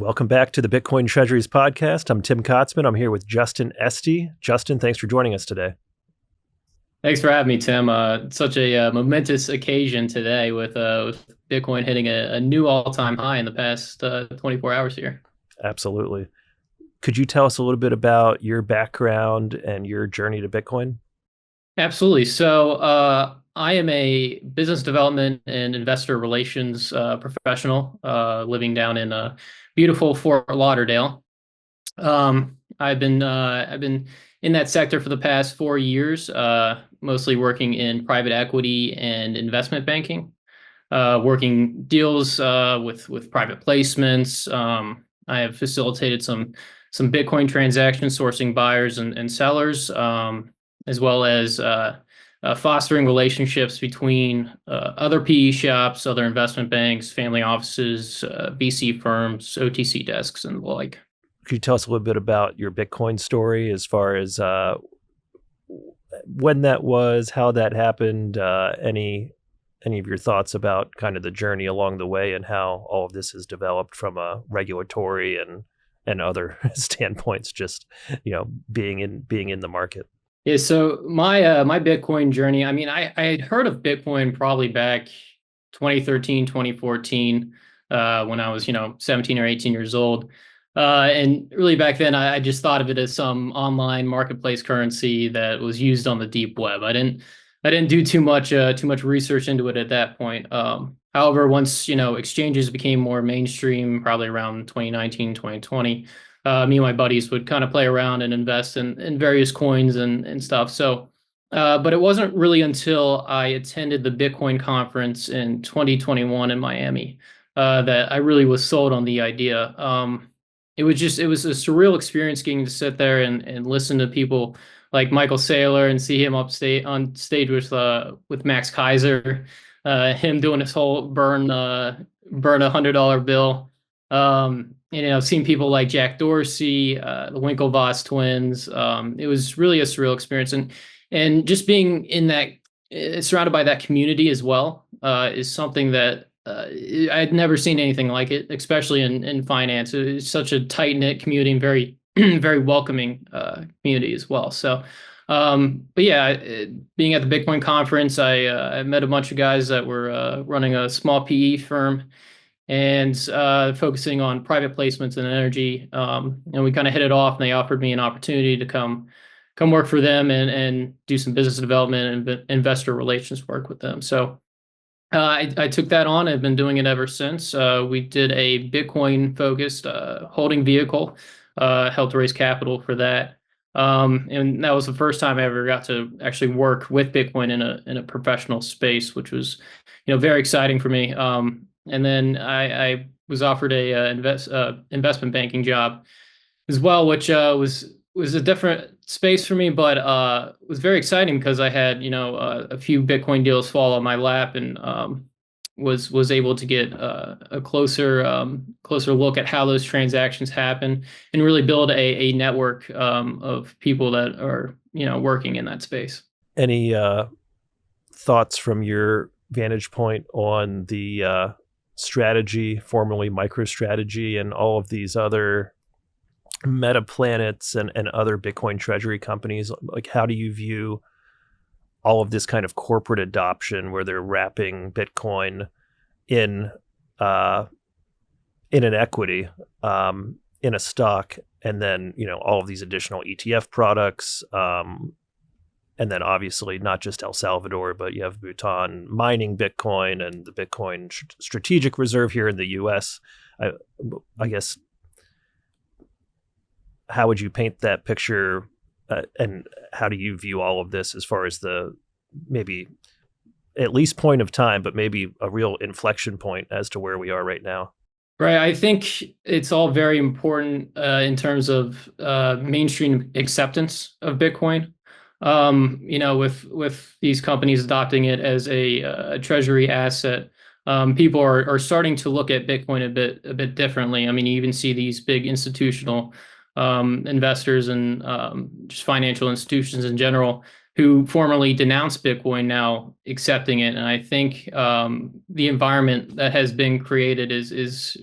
Welcome back to the Bitcoin Treasuries podcast. I'm Tim Kotzman. I'm here with Justin Este. Justin, thanks for joining us today. Thanks for having me, Tim. Such a momentous occasion today with Bitcoin hitting a new all-time high in the past 24 hours here. Absolutely. Could you tell us a little bit about your background and your journey to Bitcoin? Absolutely. So I am a business development and investor relations professional living down in beautiful Fort Lauderdale. I've been in that sector for the past 4 years, mostly working in private equity and investment banking, working deals with private placements. I have facilitated some Bitcoin transactions, sourcing buyers and sellers, as well as fostering relationships between other PE shops, other investment banks, family offices, VC firms, OTC desks, and the like. Could you tell us a little bit about your Bitcoin story as far as when that was, how that happened, any of your thoughts about kind of the journey along the way and how all of this has developed from a regulatory and other standpoints, just, being in the market? Yeah, so my Bitcoin journey, I mean, I had heard of Bitcoin probably back 2013, 2014, when I was, 17 or 18 years old. And really back then, I just thought of it as some online marketplace currency that was used on the deep web. I didn't do too much research into it at that point. However, once exchanges became more mainstream, probably around 2019, 2020, me and my buddies would kind of play around and invest in various coins and stuff. So, but it wasn't really until I attended the Bitcoin conference in 2021 in Miami that I really was sold on the idea. It was a surreal experience getting to sit there and listen to people like Michael Saylor and see him on stage with Max Kaiser, him doing his whole burn $100 bill. I've seen people like Jack Dorsey, the Winklevoss twins. It was really a surreal experience, and just being in that, surrounded by that community as well, is something that I'd never seen anything like it, especially in finance. It's such a tight knit community and very very welcoming community as well. So, but yeah, being at the Bitcoin conference, I met a bunch of guys that were running a small PE firm and focusing on private placements and energy. And we kind of hit it off, and they offered me an opportunity to come work for them and do some business development and investor relations work with them. So I took that on. I've been doing it ever since. We did a Bitcoin-focused holding vehicle, helped raise capital for that, and that was the first time I ever got to actually work with Bitcoin in a professional space, which was, very exciting for me. And then I was offered a investment banking job as well, which was a different space for me, but was very exciting because I had a few Bitcoin deals fall on my lap, and was able to get a closer look at how those transactions happen and really build a network of people that are working in that space. Any thoughts from your vantage point on the strategy, formerly MicroStrategy, and all of these other meta planets and other Bitcoin Treasury companies? Like, how do you view all of this kind of corporate adoption where they're wrapping Bitcoin in an equity, in a stock, and then all of these additional ETF products, and then obviously not just El Salvador, but you have Bhutan mining Bitcoin and the Bitcoin strategic reserve here in the U.S. I guess, how would you paint that picture, and how do you view all of this as far as the maybe at least point of time, but maybe a real inflection point as to where we are right now? Right. I think it's all very important in terms of mainstream acceptance of Bitcoin. With these companies adopting it as a treasury asset, people are starting to look at Bitcoin a bit differently. I mean, you even see these big institutional investors and just financial institutions in general who formerly denounced Bitcoin now accepting it. And I think the environment that has been created is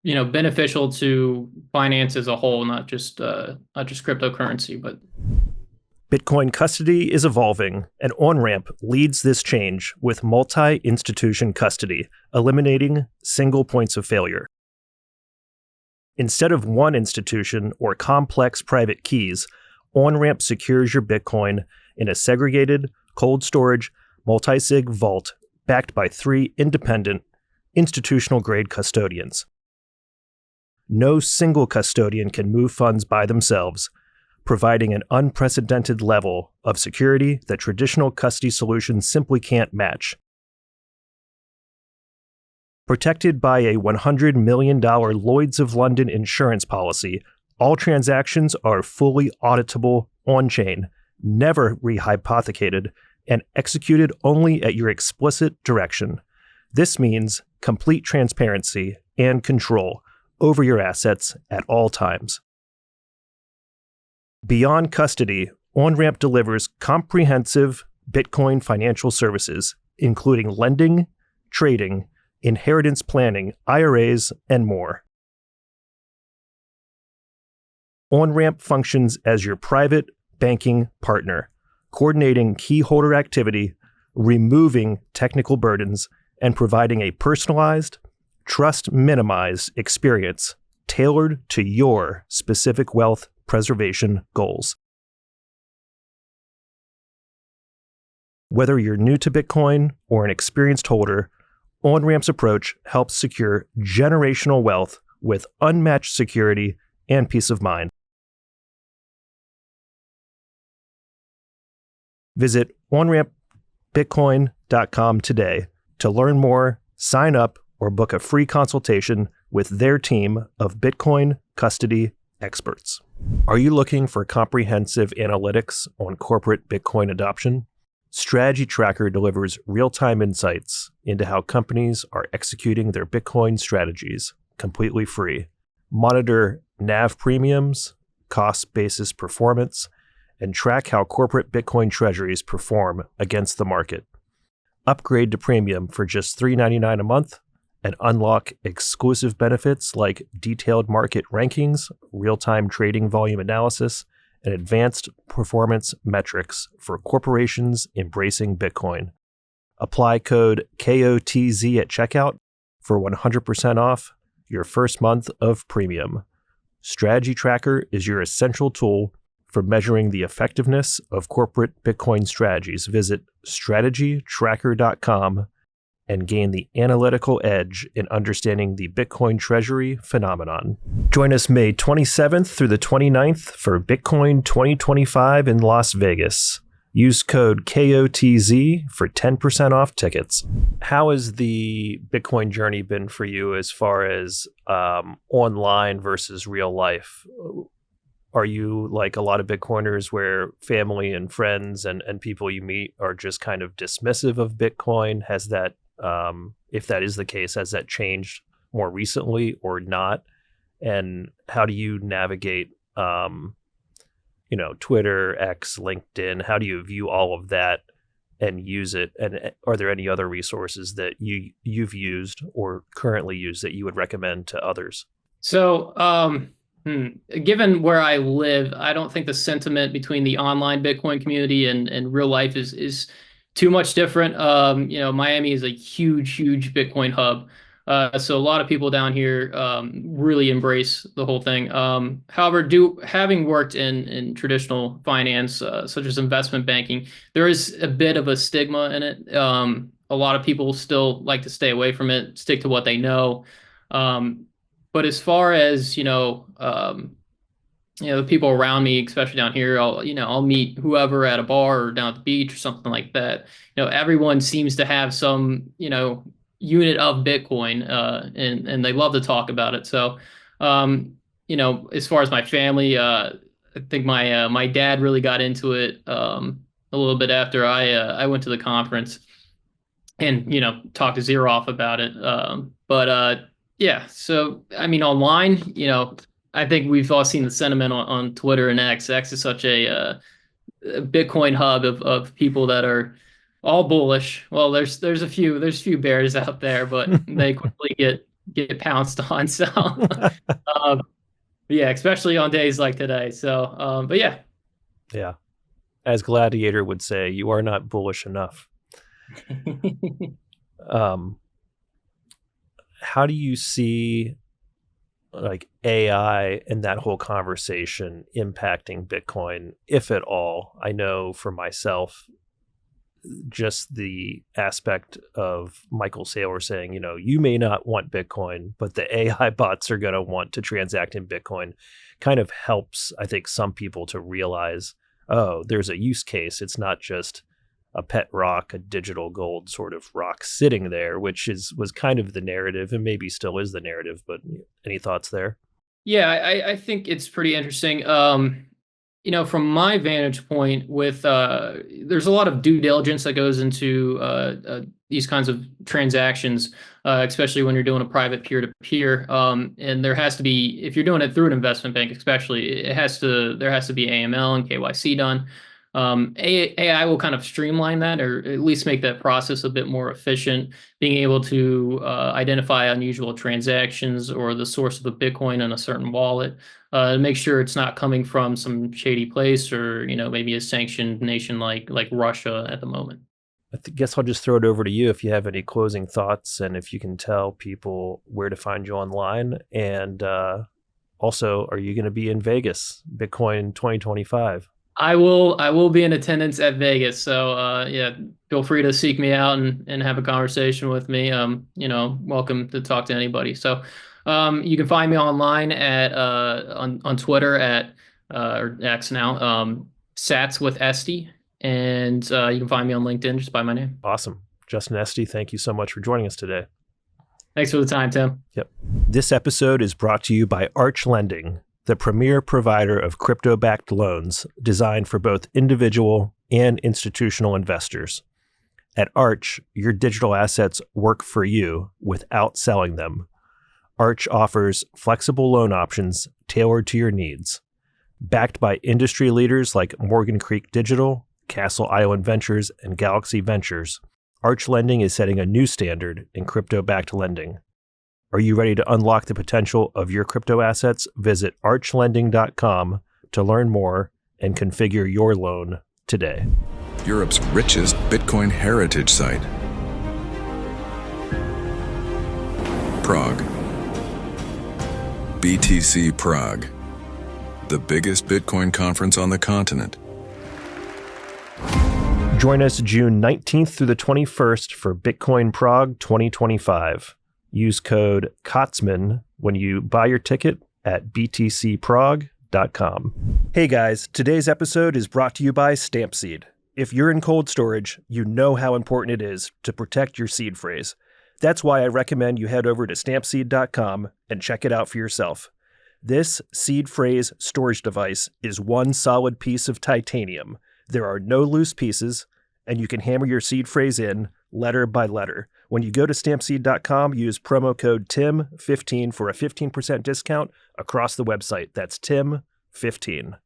beneficial to finance as a whole, not just cryptocurrency, but Bitcoin custody is evolving, and OnRamp leads this change with multi-institution custody, eliminating single points of failure. Instead of one institution or complex private keys, OnRamp secures your Bitcoin in a segregated, cold storage, multi-sig vault backed by 3 independent, institutional-grade custodians. No single custodian can move funds by themselves, providing an unprecedented level of security that traditional custody solutions simply can't match. Protected by a $100 million Lloyd's of London insurance policy, all transactions are fully auditable on-chain, never rehypothecated, and executed only at your explicit direction. This means complete transparency and control over your assets at all times. Beyond custody, OnRamp delivers comprehensive Bitcoin financial services, including lending, trading, inheritance planning, IRAs, and more. OnRamp functions as your private banking partner, coordinating key holder activity, removing technical burdens, and providing a personalized, trust-minimized experience tailored to your specific wealth preservation goals. Whether you're new to Bitcoin or an experienced holder, OnRamp's approach helps secure generational wealth with unmatched security and peace of mind. Visit onrampbitcoin.com today to learn more, sign up, or book a free consultation with their team of Bitcoin custody experts. Are you looking for comprehensive analytics on corporate Bitcoin adoption? Strategy Tracker delivers real-time insights into how companies are executing their Bitcoin strategies completely free. Monitor NAV premiums, cost basis performance, and track how corporate Bitcoin treasuries perform against the market. Upgrade to premium for just $3.99 a month and unlock exclusive benefits like detailed market rankings, real-time trading volume analysis, and advanced performance metrics for corporations embracing Bitcoin. Apply code KOTZ at checkout for 100% off your first month of premium. Strategy Tracker is your essential tool for measuring the effectiveness of corporate Bitcoin strategies. Visit strategytracker.com and gain the analytical edge in understanding the Bitcoin Treasury phenomenon. Join us May 27th through the 29th for Bitcoin 2025 in Las Vegas. Use code KOTZ for 10% off tickets. How has the Bitcoin journey been for you as far as online versus real life? Are you like a lot of Bitcoiners where family and friends and people you meet are just kind of dismissive of Bitcoin? Has that, if that is the case, has that changed more recently or not? And how do you navigate, Twitter, X, LinkedIn? How do you view all of that and use it? And are there any other resources that you've used or currently use that you would recommend to others? So, given where I live, I don't think the sentiment between the online Bitcoin community and real life is too much different. Miami is a huge Bitcoin hub. So a lot of people down here really embrace the whole thing. However, having worked in traditional finance, such as investment banking, there is a bit of a stigma in it. A lot of people still like to stay away from it, stick to what they know. But as far as the people around me, especially down here, I'll meet whoever at a bar or down at the beach or something like that. Everyone seems to have some unit of Bitcoin, and they love to talk about it. So, as far as my family, I think my dad really got into it a little bit after I went to the conference and talked to Zeroff about it. Yeah. So, I mean, online, I think we've all seen the sentiment on Twitter and X. X is such a Bitcoin hub of people that are all bullish. Well, there's a few bears out there, but they quickly get pounced on. So um, yeah, especially on days like today. So but yeah. Yeah. As Gladiator would say, you are not bullish enough. Um, how do you see like AI and that whole conversation impacting Bitcoin, if at all? I know for myself, just the aspect of Michael Saylor saying, you may not want Bitcoin, but the AI bots are going to want to transact in Bitcoin kind of helps, I think, some people to realize, oh, there's a use case. It's not just a pet rock, a digital gold sort of rock sitting there, which was kind of the narrative and maybe still is the narrative. But any thoughts there? Yeah, I think it's pretty interesting. From my vantage point, with there's a lot of due diligence that goes into these kinds of transactions, especially when you're doing a private peer-to-peer. And there has to be, if you're doing it through an investment bank, especially, there has to be AML and KYC done. AI will kind of streamline that, or at least make that process a bit more efficient, being able to identify unusual transactions or the source of the Bitcoin in a certain wallet, to make sure it's not coming from some shady place, or maybe a sanctioned nation like Russia at the moment. Guess I'll just throw it over to you if you have any closing thoughts and if you can tell people where to find you online. And also, are you going to be in Vegas, Bitcoin 2025? I will be in attendance at Vegas. So yeah, feel free to seek me out and have a conversation with me. Welcome to talk to anybody. So you can find me online at on Twitter at or X now, Sats with Este, and you can find me on LinkedIn just by my name. Awesome. Justin Este, thank you so much for joining us today. Thanks for the time, Tim. Yep. This episode is brought to you by Arch Lending, the premier provider of crypto-backed loans designed for both individual and institutional investors. At Arch, your digital assets work for you without selling them. Arch offers flexible loan options tailored to your needs. Backed by industry leaders like Morgan Creek Digital, Castle Island Ventures, and Galaxy Ventures, Arch Lending is setting a new standard in crypto-backed lending. Are you ready to unlock the potential of your crypto assets? Visit archlending.com to learn more and configure your loan today. Europe's richest Bitcoin heritage site, Prague. BTC Prague, the biggest Bitcoin conference on the continent. Join us June 19th through the 21st for Bitcoin Prague 2025. Use code KOTSMAN when you buy your ticket at btcprague.com. Hey guys, today's episode is brought to you by Stampseed. If you're in cold storage, you know how important it is to protect your seed phrase. That's why I recommend you head over to stampseed.com and check it out for yourself. This seed phrase storage device is one solid piece of titanium. There are no loose pieces, and you can hammer your seed phrase in letter by letter. When you go to stampseed.com, use promo code TIM15 for a 15% discount across the website. That's TIM15.